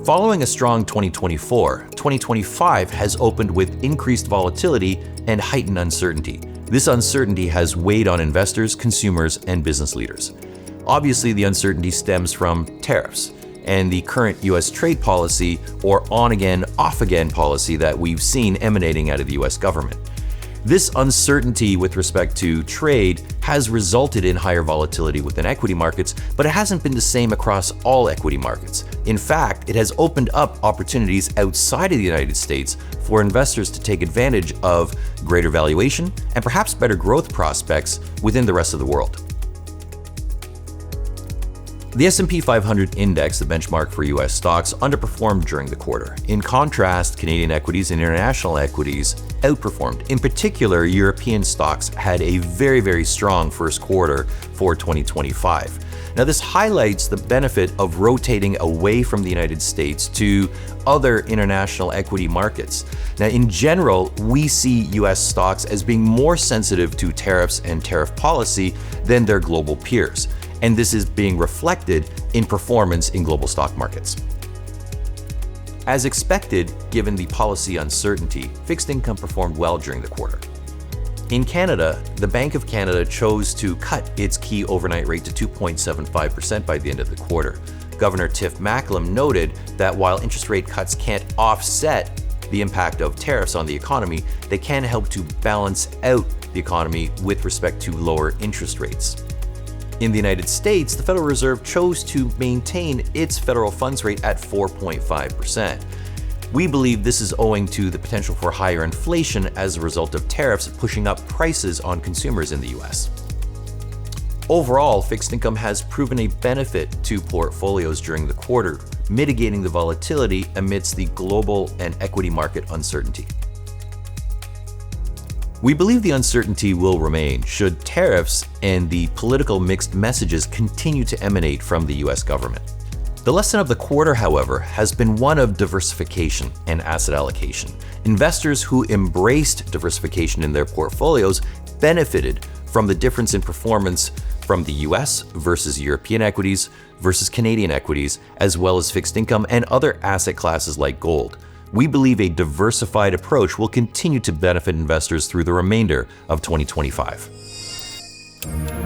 Following a strong 2024, 2025 has opened with increased volatility and heightened uncertainty. This uncertainty has weighed on investors, consumers, and business leaders. Obviously, the uncertainty stems from tariffs and the current U.S. trade policy, or on-again, off-again policy that we've seen emanating out of the U.S. government. This uncertainty with respect to trade has resulted in higher volatility within equity markets, but it hasn't been the same across all equity markets. In fact, it has opened up opportunities outside of the United States for investors to take advantage of greater valuation and perhaps better growth prospects within the rest of the world. The S&P 500 index, the benchmark for U.S. stocks, underperformed during the quarter. In contrast, Canadian equities and international equities outperformed. In particular, European stocks had a very strong first quarter for 2025. Now, this highlights the benefit of rotating away from the United States to other international equity markets. Now, in general, we see U.S. stocks as being more sensitive to tariffs and tariff policy than their global peers. And this is being reflected in performance in global stock markets. As expected, given the policy uncertainty, fixed income performed well during the quarter. In Canada, the Bank of Canada chose to cut its key overnight rate to 2.75% by the end of the quarter. Governor Tiff Macklem noted that while interest rate cuts can't offset the impact of tariffs on the economy, they can help to balance out the economy with respect to lower interest rates. In the United States, the Federal Reserve chose to maintain its federal funds rate at 4.5%. We believe this is owing to the potential for higher inflation as a result of tariffs pushing up prices on consumers in the US. Overall, fixed income has proven a benefit to portfolios during the quarter, mitigating the volatility amidst the global and equity market uncertainty. We believe the uncertainty will remain should tariffs and the political mixed messages continue to emanate from the US government. The lesson of the quarter, however, has been one of diversification and asset allocation. Investors who embraced diversification in their portfolios benefited from the difference in performance from the US versus European equities versus Canadian equities, as well as fixed income and other asset classes like gold. We believe a diversified approach will continue to benefit investors through the remainder of 2025.